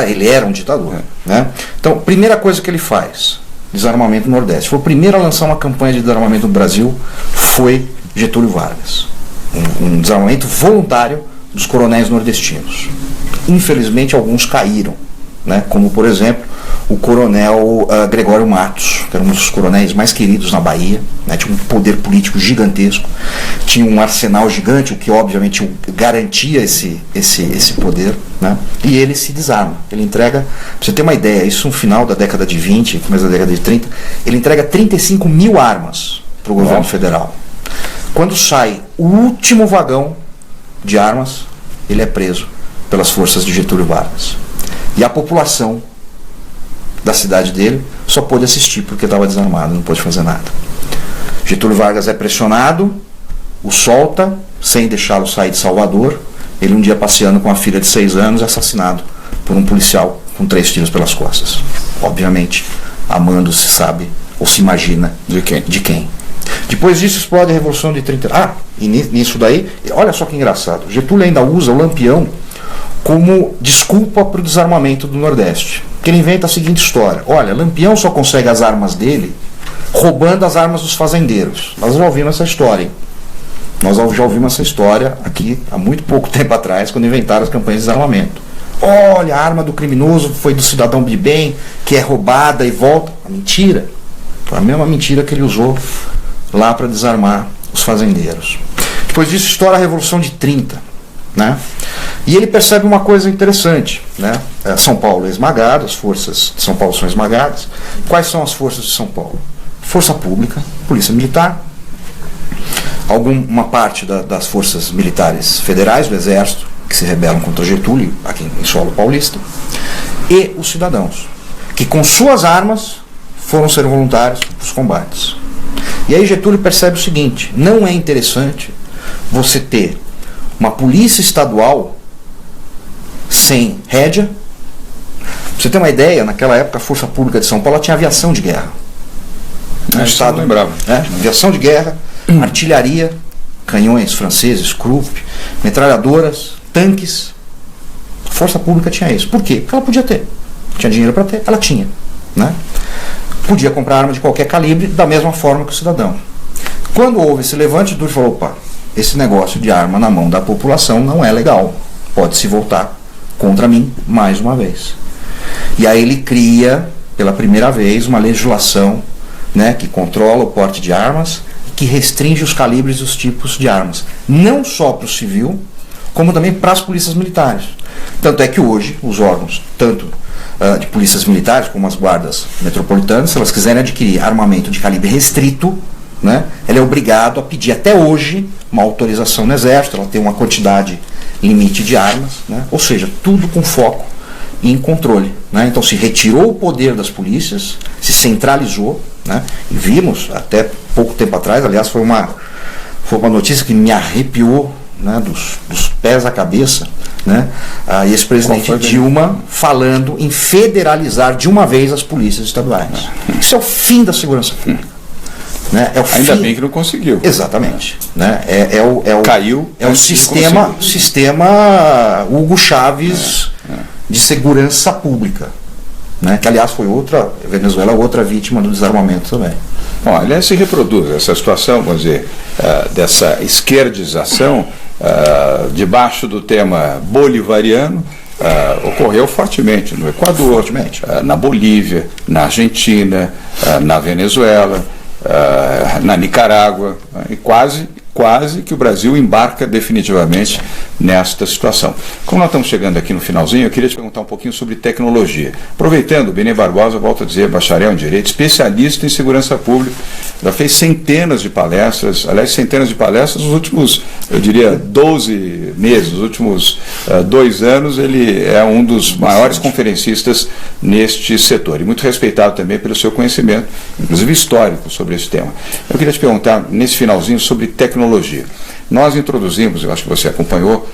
Ele era um ditador. Né? Então, primeira coisa que ele faz, desarmamento no Nordeste. Foi o primeiro a lançar uma campanha de desarmamento no Brasil, foi Getúlio Vargas. Um desarmamento voluntário dos coronéis nordestinos. Infelizmente, alguns caíram, né? Como, por exemplo, o coronel Gregório Matos, que era um dos coronéis mais queridos na Bahia, né? Tinha um poder político gigantesco, tinha um arsenal gigante, o que obviamente garantia esse poder, né? E ele se desarma, ele entrega, pra você ter uma ideia, isso no final da década de 20, começo da década de 30, ele entrega 35 mil armas para o governo federal. Quando sai o último vagão de armas, ele é preso pelas forças de Getúlio Vargas. E a população da cidade dele só pôde assistir porque estava desarmado, não pôde fazer nada. Getúlio Vargas é pressionado, o solta, sem deixá-lo sair de Salvador. Ele um dia passeando com a filha de 6 anos é assassinado por um policial com 3 tiros pelas costas. Obviamente, amando se sabe, ou se imagina de quem. Depois disso explode a Revolução de 30. E nisso daí, olha só que engraçado, Getúlio ainda usa o Lampião como desculpa para o desarmamento do Nordeste. Porque ele inventa a seguinte história: olha, Lampião só consegue as armas dele roubando as armas dos fazendeiros. Nós já ouvimos essa história, hein? Nós já ouvimos essa história aqui há muito pouco tempo atrás, quando inventaram as campanhas de desarmamento. Olha, a arma do criminoso foi do cidadão de bem, que é roubada e volta. Mentira. Foi a mesma mentira que ele usou lá para desarmar os fazendeiros. Depois disso estoura a Revolução de 30, né? E ele percebe uma coisa interessante, né? São Paulo é esmagado, as forças de São Paulo são esmagadas. Quais são as forças de São Paulo? Força Pública, Polícia Militar, uma parte das forças militares federais, do Exército, que se rebelam contra Getúlio, aqui em solo paulista, e os cidadãos, que com suas armas foram ser voluntários para os combates. E aí Getúlio percebe o seguinte: não é interessante você ter uma polícia estadual sem rédea. Pra você ter uma ideia, naquela época a Força Pública de São Paulo tinha aviação de guerra. O Estado lembrava. Aviação de guerra, artilharia, canhões franceses, Krupp, metralhadoras, tanques. A Força Pública tinha isso. Por quê? Porque ela podia ter. Tinha dinheiro para ter, ela tinha, né? Podia comprar arma de qualquer calibre, da mesma forma que o cidadão. Quando houve esse levante, Getúlio falou: opa, esse negócio de arma na mão da população não é legal, pode se voltar contra mim mais uma vez. E aí ele cria, pela primeira vez, uma legislação, né, que controla o porte de armas, que restringe os calibres e os tipos de armas, não só para o civil, como também para as polícias militares. Tanto é que hoje os órgãos, tanto de polícias militares como as guardas metropolitanas, se elas quiserem adquirir armamento de calibre restrito, né, ela é obrigado a pedir até hoje uma autorização no Exército, ela tem uma quantidade limite de armas, né, ou seja, tudo com foco em controle, né. Então se retirou o poder das polícias, se centralizou, né, e vimos até pouco tempo atrás, aliás foi uma notícia que me arrepiou, né, dos pés à cabeça, né, a ex-presidente Dilma falando em federalizar de uma vez as polícias estaduais. Isso é o fim da segurança pública. Né? É o Ainda fim... bem que não conseguiu. Exatamente. Né? Caiu. É o sistema Hugo Chávez de segurança pública. Né? Que, aliás, foi Venezuela outra vítima do desarmamento também. Bom, aliás, se reproduz essa situação, vamos dizer, dessa esquerdização, debaixo do tema bolivariano, ocorreu fortemente no Equador, na Bolívia, na Argentina, na Venezuela, na Nicarágua, e quase que o Brasil embarca definitivamente nesta situação. Como nós estamos chegando aqui no finalzinho, eu queria te perguntar um pouquinho sobre tecnologia. Aproveitando, Benê Barbosa, volto a dizer, bacharel em Direito, especialista em segurança pública, já fez centenas de palestras nos últimos, eu diria, 12 meses, nos últimos 2 anos, ele é um dos maiores conferencistas neste setor, e muito respeitado também pelo seu conhecimento, inclusive histórico, sobre esse tema. Eu queria te perguntar, nesse finalzinho, sobre tecnologia. Nós introduzimos, eu acho que você acompanhou,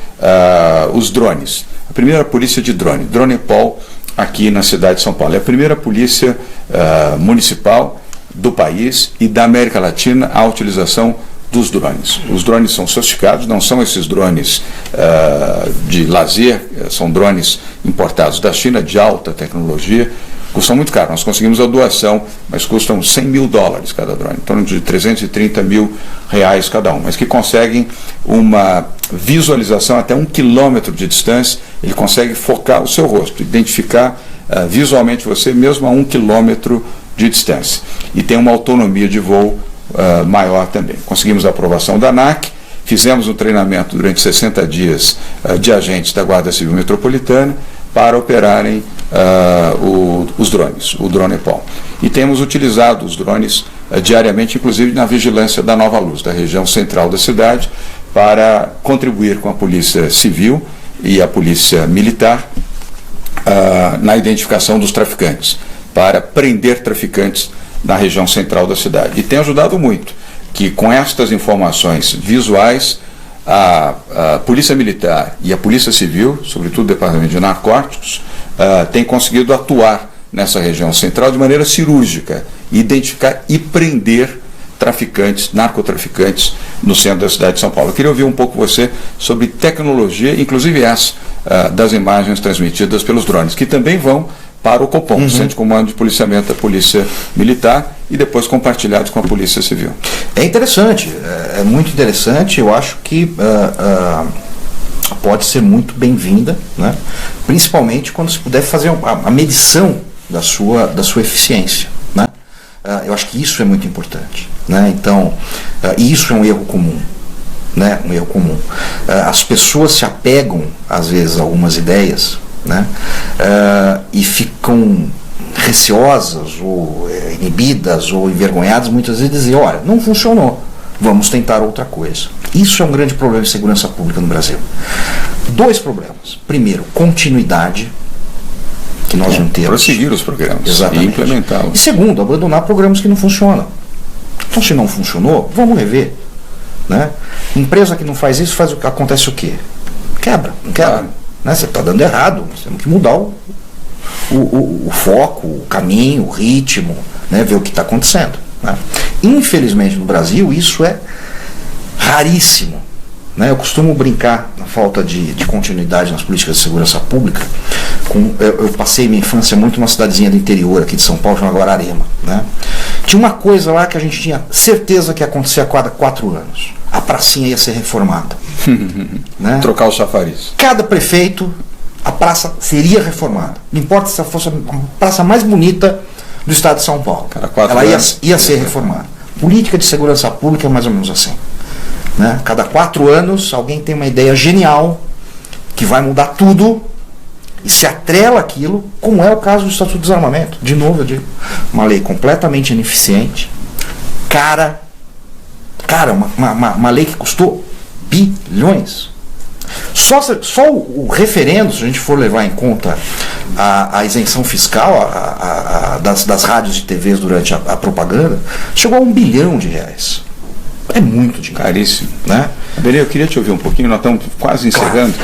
os drones. A primeira polícia de drone, Dronepol, aqui na cidade de São Paulo. É a primeira polícia municipal do país e da América Latina a utilização dos drones. Os drones são sofisticados, não são esses drones de lazer, são drones importados da China, de alta tecnologia, custam muito caro. Nós conseguimos a doação, mas custam $100 mil cada drone, em torno de R$330 mil cada um, mas que conseguem uma visualização até 1 quilômetro de distância. Ele consegue focar o seu rosto, identificar visualmente você mesmo a 1 quilômetro de distância, e tem uma autonomia de voo maior também. Conseguimos a aprovação da ANAC, fizemos um treinamento durante 60 dias de agentes da Guarda Civil Metropolitana para operarem os drones, o Dronepol. E temos utilizado os drones diariamente, inclusive na vigilância da Nova Luz, da região central da cidade, para contribuir com a Polícia Civil e a Polícia Militar na identificação dos traficantes, para prender traficantes na região central da cidade. E tem ajudado muito, que com estas informações visuais, a Polícia Militar e a Polícia Civil, sobretudo o Departamento de Narcóticos, têm conseguido atuar nessa região central de maneira cirúrgica, identificar e prender traficantes, narcotraficantes no centro da cidade de São Paulo. Eu queria ouvir um pouco você sobre tecnologia, inclusive essa das imagens transmitidas pelos drones, que também vão para o COPOM, Centro de Comando de Policiamento da Polícia Militar, e depois compartilhados com a Polícia Civil. É interessante, é muito interessante. Eu acho que pode ser muito bem-vinda, né? Principalmente quando se puder fazer a medição da sua eficiência, né? Eu acho que isso é muito importante, né? Então, isso é um erro comum. Né? Um erro comum. As pessoas se apegam, às vezes, a algumas ideias, né? E ficam receosas ou inibidas ou envergonhadas, muitas vezes dizem, olha, não funcionou, vamos tentar outra coisa. Isso é um grande problema de segurança pública no Brasil. 2 problemas. Primeiro, continuidade, que nós não temos. Prosseguir os programas. Exatamente. E implementá-los. E segundo, abandonar programas que não funcionam. Então, se não funcionou, vamos rever. Né? Empresa que não faz isso, acontece o quê? Quebra, não quebra. Claro. Né? Você está dando errado, nós temos que mudar o foco, o caminho, o ritmo, né? Ver o que está acontecendo. Né? Infelizmente no Brasil isso é raríssimo. Né? Eu costumo brincar na falta de continuidade nas políticas de segurança pública. Eu passei minha infância muito numa cidadezinha do interior aqui de São Paulo, chamada Guararema. Né? Tinha uma coisa lá que a gente tinha certeza que ia acontecer a cada 4 anos. A pracinha ia ser reformada. Né? Trocar os chafariz. Cada prefeito, a praça seria reformada. Não importa se fosse a praça mais bonita do estado de São Paulo. Ela ia ser reformada. Política de segurança pública é mais ou menos assim. Né? Cada 4 anos alguém tem uma ideia genial que vai mudar tudo e se atrela aquilo, como é o caso do Estatuto do Desarmamento. De novo, eu digo, uma lei completamente ineficiente, uma lei que custou bilhões. Só o referendo, se a gente for levar em conta a isenção fiscal das rádios e TVs durante a propaganda, chegou a R$1 bilhão. É muito dinheiro. Caríssimo. Né? Benê, eu queria te ouvir um pouquinho, nós estamos quase encerrando.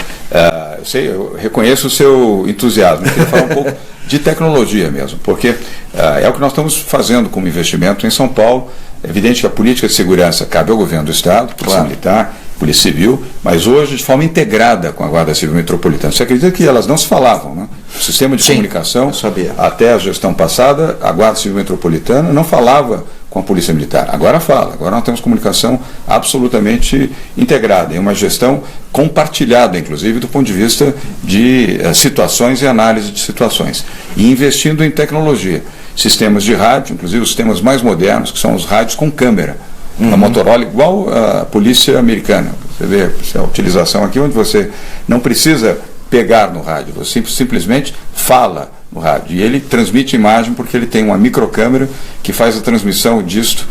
eu reconheço o seu entusiasmo. Eu queria falar um pouco de tecnologia mesmo, porque é o que nós estamos fazendo como investimento em São Paulo. É evidente que a política de segurança cabe ao governo do Estado, Polícia Militar, Polícia Civil, mas hoje de forma integrada com a Guarda Civil Metropolitana. Você acredita que elas não se falavam, né? O sistema de comunicação, até a gestão passada, a Guarda Civil Metropolitana não falava com a Polícia Militar. Agora fala, agora nós temos comunicação absolutamente integrada, em uma gestão compartilhada, inclusive, do ponto de vista de situações e análise de situações. E investindo em tecnologia. Sistemas de rádio, inclusive os sistemas mais modernos, que são os rádios com câmera. A Motorola, igual a polícia americana. Você vê a utilização aqui, onde você não precisa pegar no rádio, você simplesmente fala no rádio. E ele transmite imagem porque ele tem uma microcâmera que faz a transmissão disto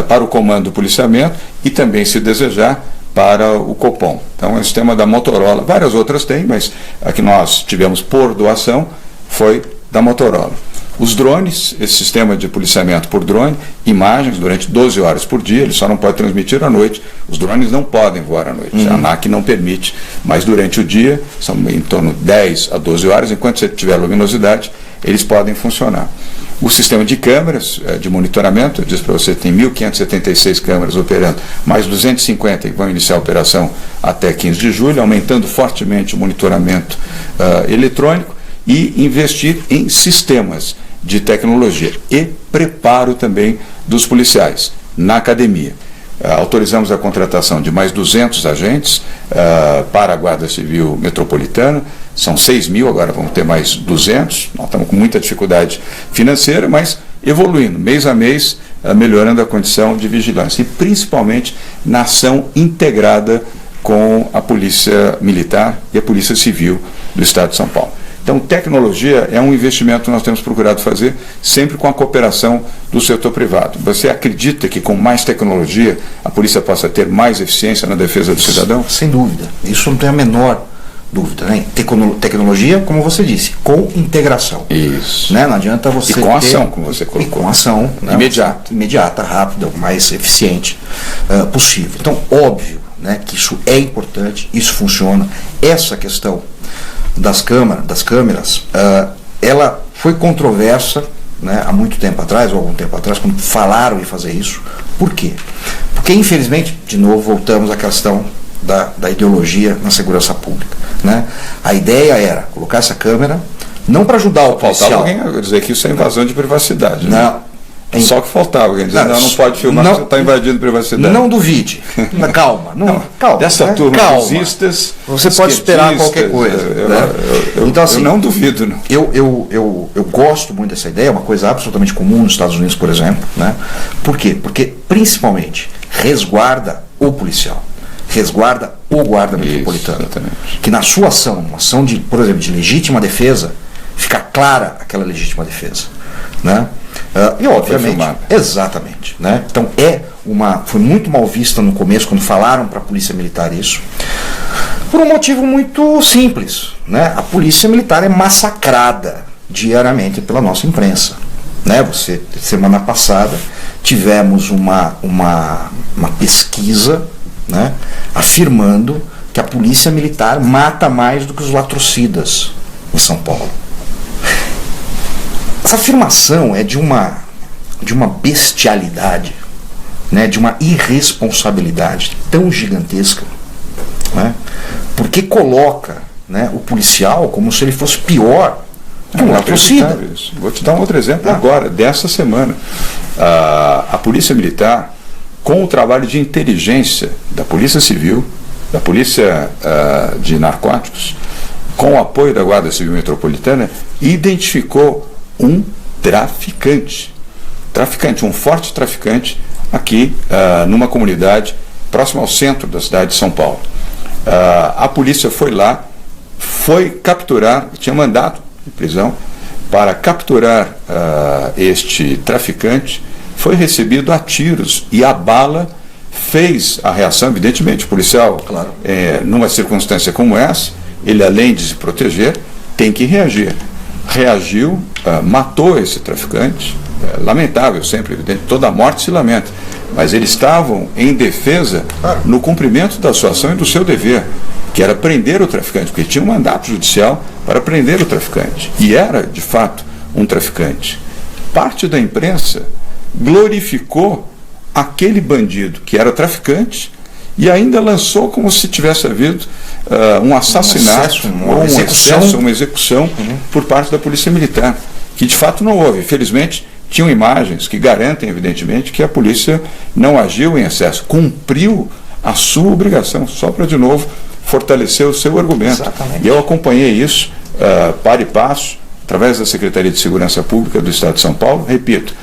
para o comando do policiamento e também, se desejar, para o Copom. Então é o sistema da Motorola. Várias outras tem, mas a que nós tivemos por doação foi da Motorola. Os drones, esse sistema de policiamento por drone, imagens durante 12 horas por dia, ele só não pode transmitir à noite. Os drones não podem voar à noite, a ANAC não permite, mas durante o dia, são em torno de 10 a 12 horas, enquanto você tiver luminosidade, eles podem funcionar. O sistema de câmeras de monitoramento, eu disse para você, tem 1.576 câmeras operando, mais 250 que vão iniciar a operação até 15 de julho, aumentando fortemente o monitoramento eletrônico, e investir em sistemas de tecnologia e preparo também dos policiais na academia. Autorizamos a contratação de mais 200 agentes para a Guarda Civil Metropolitana, são 6.000, agora vamos ter mais 200, nós estamos com muita dificuldade financeira, mas evoluindo, mês a mês, melhorando a condição de vigilância, e principalmente na ação integrada com a Polícia Militar e a Polícia Civil do Estado de São Paulo. Então, tecnologia é um investimento que nós temos procurado fazer sempre com a cooperação do setor privado. Você acredita que com mais tecnologia a polícia possa ter mais eficiência na defesa do cidadão? Sem dúvida. Isso não tem a menor dúvida, né? Tecnologia, como você disse, com integração. Isso. Né? Não adianta você e com ação, como você colocou. E com ação. Né? Imediata, rápida, o mais eficiente possível. Então, óbvio, né, que isso é importante, isso funciona. Essa questão das câmeras, ela foi controversa, né, há muito tempo atrás, ou algum tempo atrás, quando falaram em fazer isso. Por quê? Porque, infelizmente, de novo, voltamos à questão da ideologia na segurança pública. Né? A ideia era colocar essa câmera, não para ajudar o policial. Faltava alguém dizer que isso é invasão de privacidade. Né? Não. Só que faltava, alguém dizer, não pode filmar, você está invadindo privacidade. Não duvide. Calma. Calma. Dessa turma nazistas, você pode esperar qualquer coisa. Então, assim, eu não duvido. Não. Eu gosto muito dessa ideia, é uma coisa absolutamente comum nos Estados Unidos, por exemplo. Né? Por quê? Porque, principalmente, resguarda o policial. Resguarda o guarda metropolitano. Que na sua ação, uma ação de, por exemplo, de legítima defesa, fica clara aquela legítima defesa. Né? E obviamente, exatamente, né? Então foi muito mal vista no começo quando falaram para a Polícia Militar isso, por um motivo muito simples, né? A Polícia Militar é massacrada diariamente pela nossa imprensa, né? Semana passada tivemos uma pesquisa, né, afirmando que a Polícia Militar mata mais do que os latrocidas em São Paulo. Essa afirmação é de uma bestialidade, né, de uma irresponsabilidade tão gigantesca, né, porque coloca, né, o policial como se ele fosse pior que um latrocida. Vou te dar um outro exemplo agora, dessa semana. A Polícia Militar, com o trabalho de inteligência da Polícia Civil, da Polícia de Narcóticos, com o apoio da Guarda Civil Metropolitana, identificou um traficante, um forte traficante, aqui numa comunidade próxima ao centro da cidade de São Paulo. A polícia foi lá, foi capturar, tinha mandato de prisão para capturar este traficante, foi recebido a tiros e a bala fez a reação, evidentemente, o policial, claro. Numa circunstância como essa, ele além de se proteger, tem que reagir. Reagiu, matou esse traficante, lamentável sempre, evidente, toda morte se lamenta, mas eles estavam em defesa no cumprimento da sua ação e do seu dever, que era prender o traficante, porque tinha um mandato judicial para prender o traficante. E era, de fato, um traficante. Parte da imprensa glorificou aquele bandido que era traficante e ainda lançou como se tivesse havido um assassinato, uma execução por parte da Polícia Militar, que de fato não houve. Infelizmente, tinham imagens que garantem, evidentemente, que a polícia não agiu em excesso, cumpriu a sua obrigação, só para, de novo, fortalecer o seu argumento. Exatamente. E eu acompanhei isso, para e passo, através da Secretaria de Segurança Pública do Estado de São Paulo. Repito,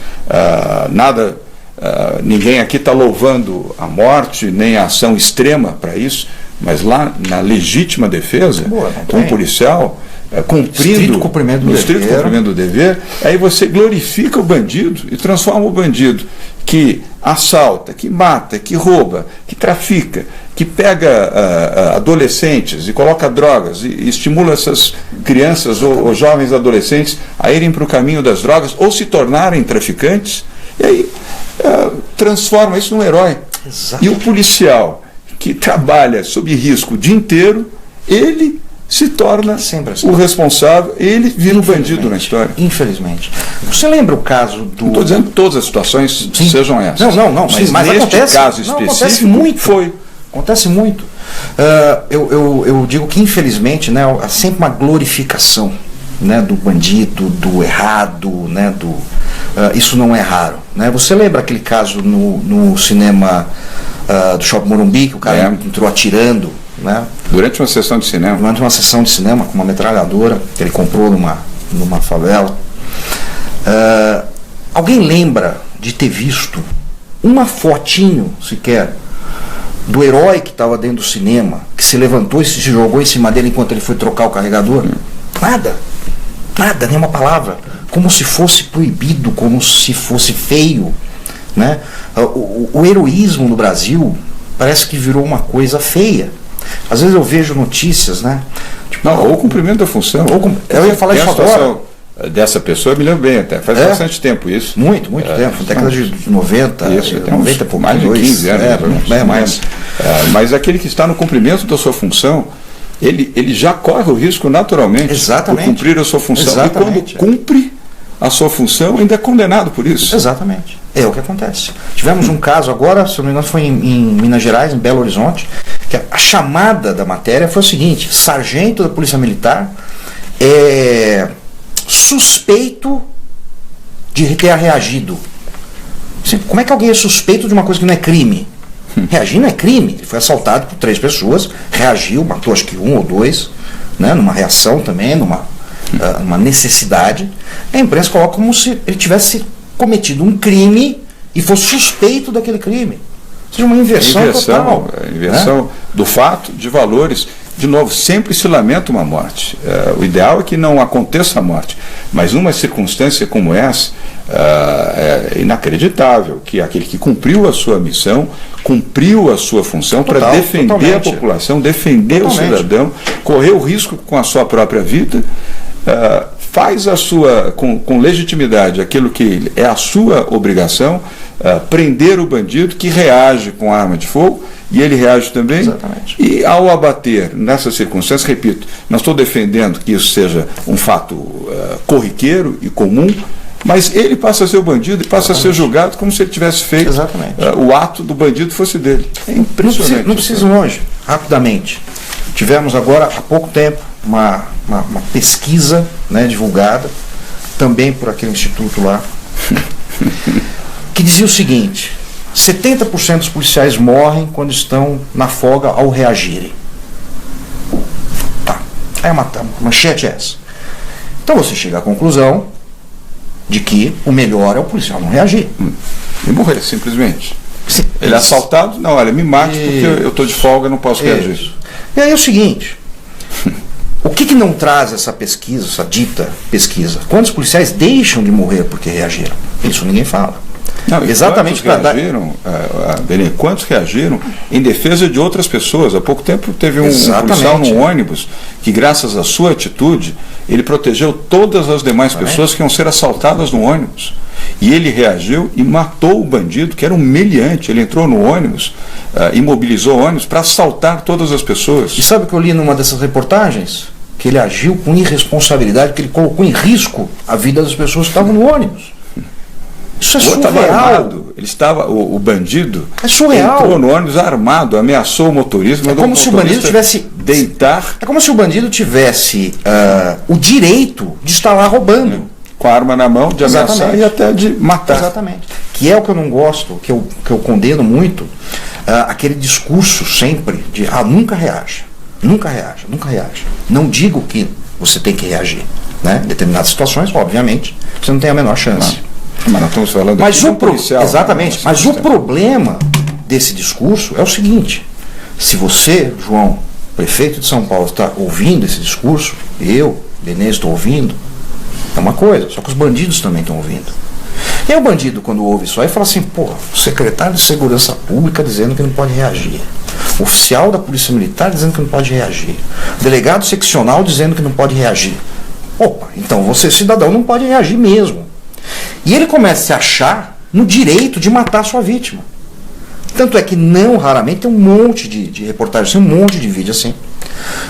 ninguém aqui está louvando a morte, nem a ação extrema para isso, mas lá na legítima defesa, um policial cumprindo no estrito cumprimento do dever, aí você glorifica o bandido e transforma o bandido que assalta, que mata, que rouba, que trafica, que pega adolescentes e coloca drogas e estimula essas crianças ou jovens adolescentes a irem para o caminho das drogas ou se tornarem traficantes, e aí transforma isso num herói. Exato. E o policial que trabalha sob risco o dia inteiro, ele se torna o responsável, ele vira um bandido na história. Infelizmente. Você lembra o caso do... Não estou dizendo que todas as situações sejam essas. Não, mas neste acontece, caso específico, acontece muito. Foi. Acontece muito. Eu digo que, infelizmente, né, há sempre uma glorificação, né, do bandido, do errado, né, isso não é raro. Né? Você lembra aquele caso no cinema do Shopping Morumbi, que o cara entrou atirando, né? Durante uma sessão de cinema. Durante uma sessão de cinema, com uma metralhadora que ele comprou numa favela. Alguém lembra de ter visto uma fotinho sequer do herói que estava dentro do cinema, que se levantou e se jogou em cima dele enquanto ele foi trocar o carregador? Nada, nenhuma palavra. Como se fosse proibido, como se fosse feio. Né? O heroísmo no Brasil parece que virou uma coisa feia. Às vezes eu vejo notícias, né? Tipo, ou o cumprimento da função. Eu ia falar isso agora. Dessa pessoa eu me lembro bem até. Faz bastante tempo isso. Muito tempo. Década de 90. Isso, tem 90 por mais de 15 anos. Mas aquele que está no cumprimento da sua função, ele já corre o risco naturalmente de cumprir a sua função. Exatamente. E quando cumpre a sua função, ainda é condenado por isso. Exatamente. É o que acontece. Tivemos um caso agora, se não me engano, foi em Minas Gerais, em Belo Horizonte, que a chamada da matéria foi o seguinte: sargento da Polícia Militar é suspeito de ter reagido. Como é que alguém é suspeito de uma coisa que não é crime? Reagir não é crime. Ele foi assaltado por 3 pessoas, reagiu, matou acho que 1 ou 2, né, numa reação também, numa necessidade. A imprensa coloca como se ele tivesse cometido um crime e fosse suspeito daquele crime. Ou seja, uma inversão total. Inversão do fato, de valores. De novo, sempre se lamenta uma morte. O ideal é que não aconteça a morte. Mas numa circunstância como essa, é inacreditável que aquele que cumpriu a sua missão, cumpriu a sua função para defender a população, defender o cidadão, correu risco com a sua própria vida, faz com legitimidade aquilo que é a sua obrigação, prender o bandido que reage com arma de fogo, e ele reage também. Exatamente. E ao abater nessas circunstâncias, repito, não estou defendendo que isso seja um fato corriqueiro e comum, mas ele passa a ser o bandido e passa a ser julgado como se ele tivesse feito o ato do bandido fosse dele. É impressionante. Não precisa ir longe, rapidamente. Tivemos agora, há pouco tempo, uma pesquisa, né, divulgada, também por aquele instituto lá, que dizia o seguinte: 70% dos policiais morrem quando estão na folga ao reagirem. Tá. Aí a manchete é essa. Então você chega à conclusão de que o melhor é o policial não reagir. E morrer, simplesmente. Ele é assaltado, não, olha, me mate porque eu estou de folga, não posso reagir. E aí é o seguinte: o que não traz essa pesquisa, essa dita pesquisa? Quantos policiais deixam de morrer porque reagiram? Isso ninguém fala. Não, exatamente para dar. Quantos reagiram em defesa de outras pessoas? Há pouco tempo teve um policial no ônibus que, graças à sua atitude, ele protegeu todas as demais pessoas que iam ser assaltadas no ônibus. E ele reagiu e matou o bandido, que era um meliante. Ele entrou no ônibus, imobilizou o ônibus para assaltar todas as pessoas. E sabe o que eu li numa dessas reportagens? Que ele agiu com irresponsabilidade, que ele colocou em risco a vida das pessoas que estavam no ônibus. Isso é surreal. Ele estava, o bandido é surreal. Entrou no ônibus armado, ameaçou o motorista. É como se o bandido tivesse deitar. É como se o bandido tivesse o direito de estar lá roubando. Com a arma na mão, de ameaçar e até de matar. Exatamente. Que é o que eu não gosto, que eu condeno muito, aquele discurso sempre de nunca reaja. Nunca reaja, nunca reaja. Não digo que você tem que reagir. Né? Em determinadas situações, obviamente, você não tem a menor chance. Mas nós estamos falando mas aqui policial. Exatamente. Mas o problema desse discurso é o seguinte: se você, João, prefeito de São Paulo, está ouvindo esse discurso, eu, Benê, estou ouvindo, é uma coisa, só que os bandidos também estão ouvindo. E aí o bandido, quando ouve isso aí, fala assim: pô, o secretário de Segurança Pública dizendo que não pode reagir. O oficial da Polícia Militar dizendo que não pode reagir. O delegado seccional dizendo que não pode reagir. Opa, então você, cidadão, não pode reagir mesmo. E ele começa a se achar no direito de matar a sua vítima. Tanto é que não raramente tem um monte de reportagens, um monte de vídeo assim.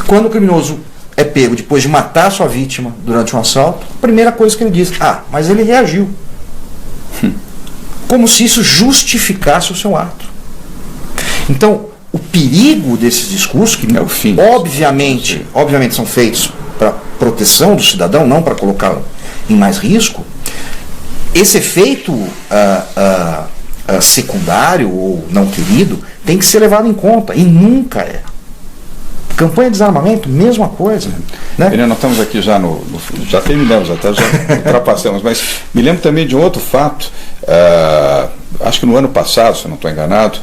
Quando o criminoso é pego depois de matar a sua vítima durante um assalto, a primeira coisa que ele diz: mas ele reagiu. Como se isso justificasse o seu ato. Então, o perigo desses discursos, que obviamente são feitos para proteção do cidadão, não para colocá-lo em mais risco, esse efeito secundário ou não querido tem que ser levado em conta, e nunca é. Campanha de desarmamento, mesma coisa. Né? Nós estamos aqui já já terminamos, até já ultrapassamos, mas me lembro também de um outro fato, acho que no ano passado, se eu não estou enganado,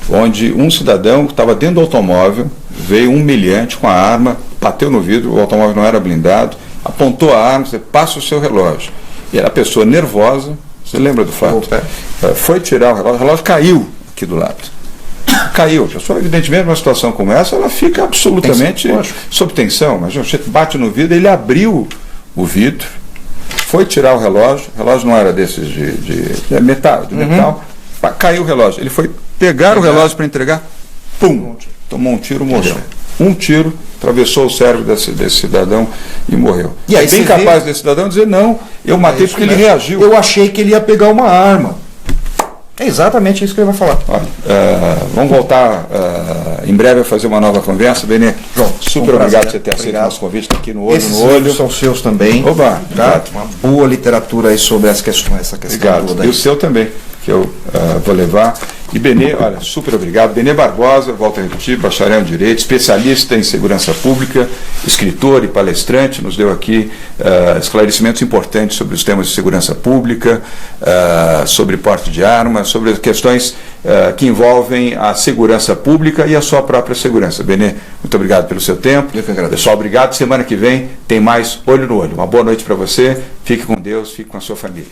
onde um cidadão que estava dentro do automóvel, veio um meliante com a arma, bateu no vidro, o automóvel não era blindado, apontou a arma, você passa o seu relógio. E era a pessoa nervosa, você lembra do fato? Foi tirar o relógio caiu aqui do lado. Caiu. A pessoa, evidentemente, numa situação como essa, ela fica absolutamente sob tensão. Mas você bate no vidro, ele abriu o vidro, foi tirar o relógio não era desses de metal, caiu o relógio. Ele foi pegar o relógio para entregar, pum, tomou um tiro, morreu. Um tiro atravessou o cérebro desse cidadão e morreu. E aí, bem capaz desse cidadão dizer: não, eu matei porque ele reagiu. Eu achei que ele ia pegar uma arma. É exatamente isso que ele vai falar. Olha, vamos voltar em breve a fazer uma nova conversa. Benê, super obrigado por você ter aceito o nosso convite, tá aqui no Olho no Olho. São seus também. Oba, uma boa literatura aí sobre essa questão obrigado. toda. E o seu também, que eu vou levar. E Benê, olha, super obrigado. Benê Barbosa, volto a repetir, bacharel em Direito, especialista em segurança pública, escritor e palestrante, nos deu aqui esclarecimentos importantes sobre os temas de segurança pública, sobre porte de armas, sobre as questões que envolvem a segurança pública e a sua própria segurança. Benê, muito obrigado pelo seu tempo. Eu que agradeço. Pessoal, obrigado. Semana que vem tem mais Olho no Olho. Uma boa noite para você. Fique com Deus, fique com a sua família.